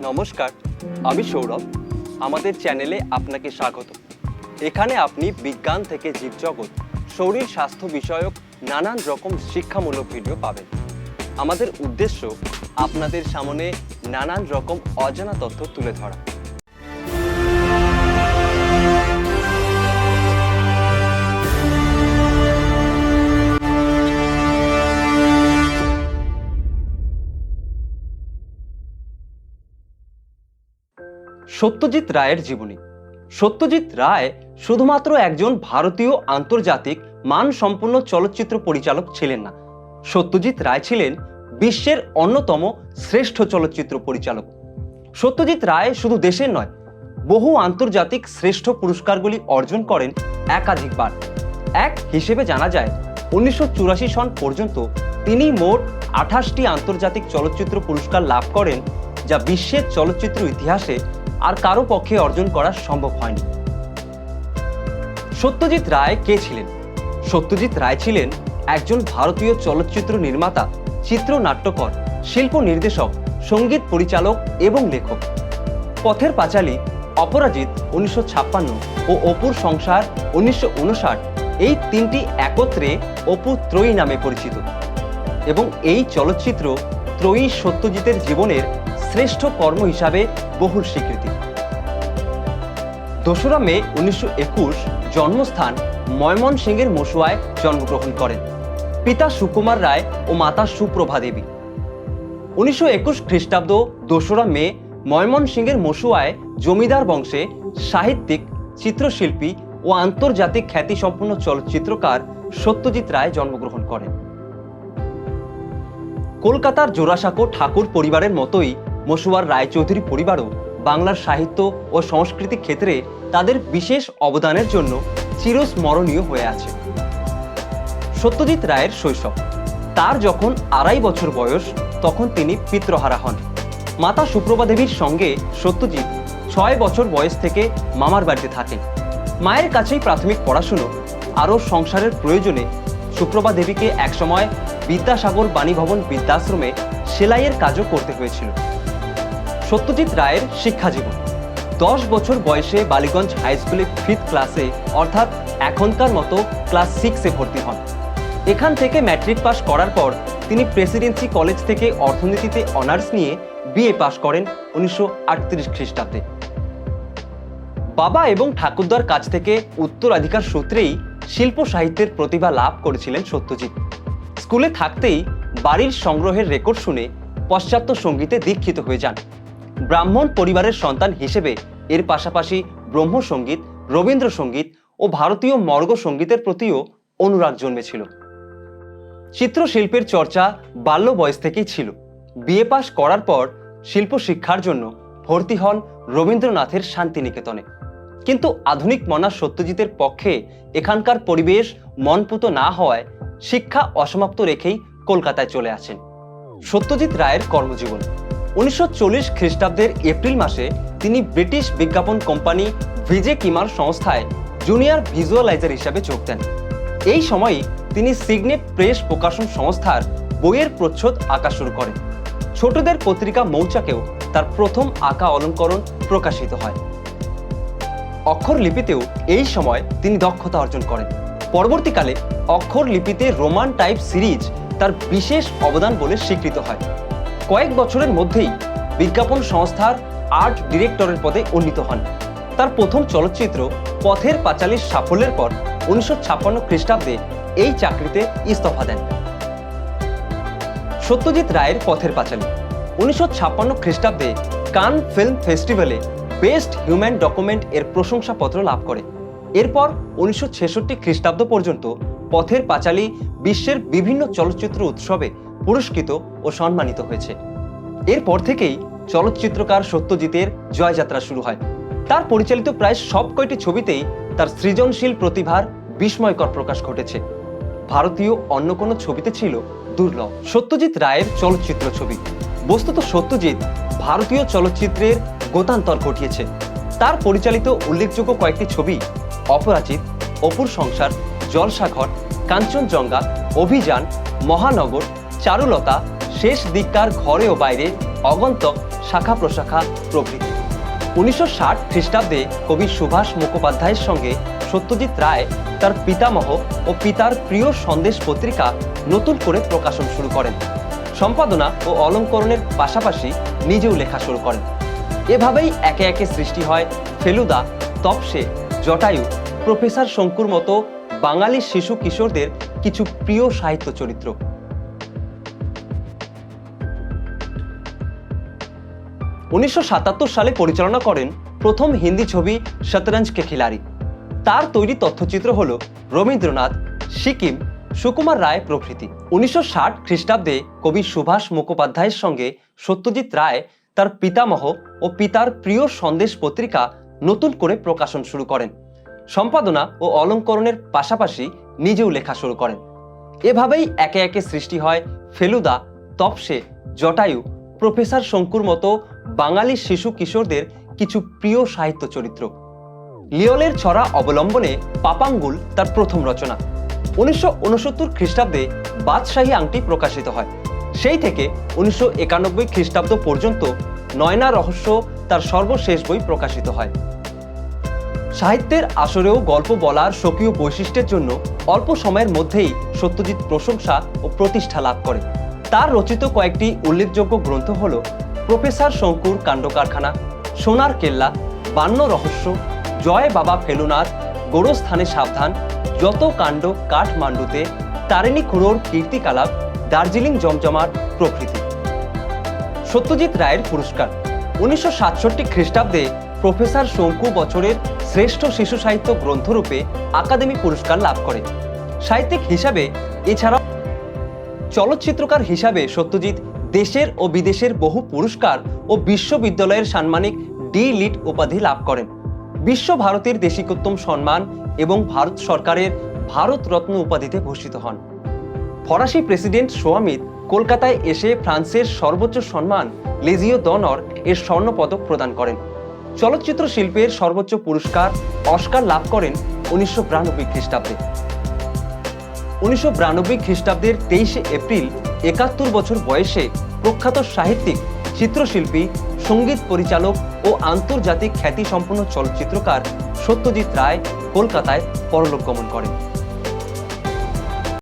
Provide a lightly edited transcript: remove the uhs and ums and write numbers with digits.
নমস্কার, আমি সৌরভ। আমাদের চ্যানেলে আপনাকে স্বাগত। এখানে আপনি বিজ্ঞান থেকে জীবজগৎ, শরীর স্বাস্থ্য বিষয়ক নানান রকম শিক্ষামূলক ভিডিও পাবেন। আমাদের উদ্দেশ্য আপনাদের সামনে নানান রকম অজানা তথ্য তুলে ধরা। সত্যজিৎ রায়ের জীবনী। সত্যজিৎ রায় শুধুমাত্র একজন ভারতীয় আন্তর্জাতিক মানসম্পন্ন চলচ্চিত্র পরিচালক ছিলেন না, সত্যজিৎ রায় ছিলেন বিশ্বের অন্যতম শ্রেষ্ঠ চলচ্চিত্র পরিচালক। সত্যজিৎ রায় শুধু দেশের নয়, বহু আন্তর্জাতিক শ্রেষ্ঠ পুরস্কারগুলি অর্জন করেন একাধিকবার। এক হিসেবে জানা যায় 1984 সন পর্যন্ত তিনি মোট 28টি আন্তর্জাতিক চলচ্চিত্র পুরস্কার লাভ করেন, যা বিশ্বের চলচ্চিত্র ইতিহাসে আর কারো পক্ষে অর্জন করা সম্ভব হয়নি। সত্যজিৎ রায় কে ছিলেন? সত্যজিৎ রায় ছিলেন একজন ভারতীয় চলচ্চিত্র নির্মাতা, চিত্রনাট্যকার, শিল্প নির্দেশক, সঙ্গীত পরিচালক এবং লেখক। পথের পাঁচালী, অপরাজিত 1956 ও অপুর সংসার 1959 এই তিনটি একত্রে অপু ত্রয়ী নামে পরিচিত, এবং এই চলচ্চিত্র ত্রয়ী সত্যজিতের জীবনের শ্রেষ্ঠ কর্ম হিসাবে বহুল স্বীকৃতি। 2রা মে 1921 জন্মস্থান ময়মনসিংহের মসুয়ায় জন্মগ্রহণ করেন পিতা সুকুমার রায় ও মাতা সুপ্রভা দেবী। 1921 খ্রিস্টাব্দ 2রা মে ময়মনসিংহের মসুয়ায় জমিদার বংশে সাহিত্যিক, চিত্রশিল্পী ও আন্তর্জাতিক খ্যাতিসম্পন্ন চলচ্চিত্রকার সত্যজিৎ রায় জন্মগ্রহণ করেন। কলকাতার জোড়াসাঁকো ঠাকুর পরিবারের মতোই মসুয়ার রায়চৌধুরী পরিবারও বাংলার সাহিত্য ও সংস্কৃতি ক্ষেত্রে তাদের বিশেষ অবদানের জন্য চিরস্মরণীয় হয়ে আছে। সত্যজিৎ রায়ের শৈশব। তার যখন 2.5 বছর বয়স, তখন তিনি পিতৃহারা হন। মাতা সুপ্রভা দেবীর সঙ্গে সত্যজিৎ 6 বছর বয়স থেকে মামার বাড়িতে থাকেন। মায়ের কাছেই প্রাথমিক পড়াশুনো। আরও সংসারের প্রয়োজনে সুপ্রভা দেবীকে একসময় বিদ্যাসাগর বাণীভবন বৃদ্ধাশ্রমে সেলাইয়ের কাজও করতে হয়েছিল। সত্যজিৎ রায়ের শিক্ষা জীবন। 10 বছর বয়সে বালিগঞ্জ হাই স্কুলে 5th ক্লাসে, অর্থাৎ এখনকার মতো ক্লাস 6-এ ভর্তি হন। এখান থেকে ম্যাট্রিক পাস করার পর তিনি প্রেসিডেন্সি কলেজ থেকে অর্থনীতিতে অনার্স নিয়ে বিএ পাস করেন 1938 খ্রিস্টাব্দে। বাবা এবং ঠাকুরদার কাছ থেকে উত্তরাধিকার সূত্রেই শিল্প সাহিত্যের প্রতিভা লাভ করেছিলেন সত্যজিৎ। স্কুলে থাকতেই বাড়ির সংগ্রহের রেকর্ড শুনে পাশ্চাত্য সঙ্গীতে দীক্ষিত হয়ে যান। ব্রাহ্মণ পরিবারের সন্তান হিসেবে এর পাশাপাশি ব্রহ্মসঙ্গীত, রবীন্দ্রসঙ্গীত ও ভারতীয় মর্গ সঙ্গীতের প্রতিও অনুরাগ জন্মেছিল। চিত্রশিল্পের চর্চা বাল্য বয়স থেকেই ছিল। বিএ পাস করার পর শিল্প শিক্ষার জন্য ভর্তি হন রবীন্দ্রনাথের শান্তিনিকেতনে। কিন্তু আধুনিক মনা সত্যজিতের পক্ষে এখানকার পরিবেশ মনপুত না হওয়ায় শিক্ষা অসমাপ্ত রেখেই কলকাতায় চলে আসেন। সত্যজিৎ রায়ের কর্মজীবন। 1940 খ্রিস্টাব্দের এপ্রিল মাসে তিনি ব্রিটিশ বিজ্ঞাপন কোম্পানি ভিজে কিমার সংস্থায় জুনিয়র ভিজুয়ালাইজার হিসাবে যোগ দেন। এই সময়ই তিনি সিগনেট প্রেস প্রকাশন সংস্থার বইয়ের প্রচ্ছদ আঁকা শুরু করেন। ছোটদের পত্রিকা মৌচাকেও তার প্রথম আঁকা অলঙ্করণ প্রকাশিত হয়। অক্ষর লিপিতেও এই সময় তিনি দক্ষতা অর্জন করেন। পরবর্তীকালে অক্ষর লিপিতে রোমান টাইপ সিরিজ তার বিশেষ অবদান বলে স্বীকৃত হয়। কয়েক বছরের মধ্যেই বিজ্ঞাপন সংস্থার আর্ট ডিরেক্টরের পদে উন্নীত হন। তার প্রথম চলচ্চিত্র পথের পাঁচালীর সাফল্যের পর 1956 খ্রিস্টাব্দে এই চাকরিতে ইস্তফা দেন। সত্যজিৎ রায়ের পথের পাঁচালী 1956 খ্রিস্টাব্দে কান ফিল্ম ফেস্টিভ্যালে বেস্ট হিউম্যান ডকুমেন্ট এর প্রশংসাপত্র লাভ করে। এরপর 1966 খ্রিস্টাব্দ পর্যন্ত পথের পাঁচালী বিশ্বের বিভিন্ন চলচ্চিত্র উৎসবে পুরস্কৃত ও সম্মানিত হয়েছে। এরপর থেকেই চলচ্চিত্রকার সত্যজিতের জয়যাত্রা শুরু হয়। তার পরিচালিত প্রায় সব কয়টি ছবিতেই তার সৃজনশীল প্রতিভার বিস্ময়কর প্রকাশ ঘটেছে। ভারতীয় অন্য কোনো ছবিতে ছিল দুর্লভ। সত্যজিৎ রায়ের চলচ্চিত্র ছবি। বস্তুত সত্যজিৎ ভারতীয় চলচ্চিত্রের গতান্তর ঘটিয়েছে। তার পরিচালিত উল্লেখযোগ্য কয়েকটি ছবি অপরাজিত, অপুর সংসার, জলসাঘর, কাঞ্চনজঙ্ঘা, অভিযান, মহানগর, চারুলতা, শেষ দিককার ঘরে ও বাইরে, অগন্তক, শাখা প্রশাখা প্রভৃতি। 1960 খ্রিস্টাব্দে কবি সুভাষ মুখোপাধ্যায়ের সঙ্গে সত্যজিৎ রায় তার পিতামহ ও পিতার প্রিয় সন্দেশ পত্রিকা নতুন করে প্রকাশন শুরু করেন। সম্পাদনা ও অলঙ্করণের পাশাপাশি নিজেও লেখা শুরু করেন। এভাবেই একে একে সৃষ্টি হয় ফেলুদা, তপসে, জটায়ু, প্রফেসর শঙ্কুর মতো বাঙালি শিশু কিশোরদের কিছু প্রিয় সাহিত্য চরিত্র। 1977 সালে পরিচালনা করেন প্রথম হিন্দি ছবি শতরঞ্জ কে খিলাড়ি। তার তৈরি তথ্যচিত্র হল রবীন্দ্রনাথ, সিকিম, সুকুমার রায় প্রভৃতি। 1960 খ্রিস্টাব্দে কবি সুভাষ মুখোপাধ্যায়ের সঙ্গে সত্যজিৎ রায় তার পিতামহ ও পিতার প্রিয় সন্দেশ পত্রিকা নতুন করে প্রকাশন শুরু করেন। সম্পাদনা ও অলঙ্করণের পাশাপাশি নিজেও লেখা শুরু করেন। এভাবেই একে একে সৃষ্টি হয় ফেলুদা, তপসে, জটায়ু, প্রফেসর শঙ্কুর মতো বাঙালি শিশু কিশোরদের কিছু প্রিয় সাহিত্য চরিত্র। লিওলের ছড়া অবলম্বনে পাপাঙ্গুল তার প্রথম রচনা। 1969 খ্রিস্টাব্দে বাদশাহী আংটি প্রকাশিত হয়। সেই থেকে 1991 খ্রিস্টাব্দ পর্যন্ত নয়না রহস্য তার সর্বশেষ বই প্রকাশিত হয়। সাহিত্যের আসরেও গল্প বলার স্বকীয় বৈশিষ্ট্যের জন্য অল্প সময়ের মধ্যেই সত্যজিৎ প্রশংসা ও প্রতিষ্ঠা লাভ করে। তার রচিত কয়েকটি উল্লেখযোগ্য গ্রন্থ হল প্রফেসর শঙ্কুর কাণ্ড কারখানা, সোনার কেল্লা, 52 রহস্য, জয় বাবা ফেলুনাথ, গোরস্থানে সাবধান, যত কাণ্ড কাঠমান্ডুতে, তারিণী খুড়োর কীর্তিকালাপ, দার্জিলিং জমজমাট প্রভৃতি। সত্যজিৎ রায়ের পুরস্কার। 1967 খ্রিস্টাব্দে প্রফেসর শঙ্কু বছরের শ্রেষ্ঠ শিশু সাহিত্য গ্রন্থরূপে আকাদেমি পুরস্কার লাভ করে। সাহিত্যিক হিসাবে এছাড়াও চলচ্চিত্রকার হিসাবে সত্যজিৎ দেশের ও বিদেশের বহু পুরস্কার ও বিশ্ববিদ্যালয়ের সাম্মানিক ডি লিট উপাধি লাভ করেন। বিশ্বভারতীর দেশিকোত্তম সম্মান এবং ভারত সরকারের ভারত রত্ন উপাধিতে ভূষিত হন। ফরাসি প্রেসিডেন্ট সোয়ামিদ কলকাতায় এসে ফ্রান্সের সর্বোচ্চ সম্মান লেজিও দনর এর স্বর্ণ পদক প্রদান করেন। চলচ্চিত্র শিল্পের সর্বোচ্চ পুরস্কার অস্কার লাভ করেন 1992 খ্রিস্টাব্দে। 1992 খ্রিস্টাব্দের 23 এপ্রিল 71 বছর বয়সে প্রখ্যাত সাহিত্যিক, চিত্রশিল্পী, সঙ্গীত পরিচালক ও আন্তর্জাতিক খ্যাতিসম্পন্ন চলচ্চিত্রকার সত্যজিৎ রায় কলকাতায় পরলোক গমন করেন।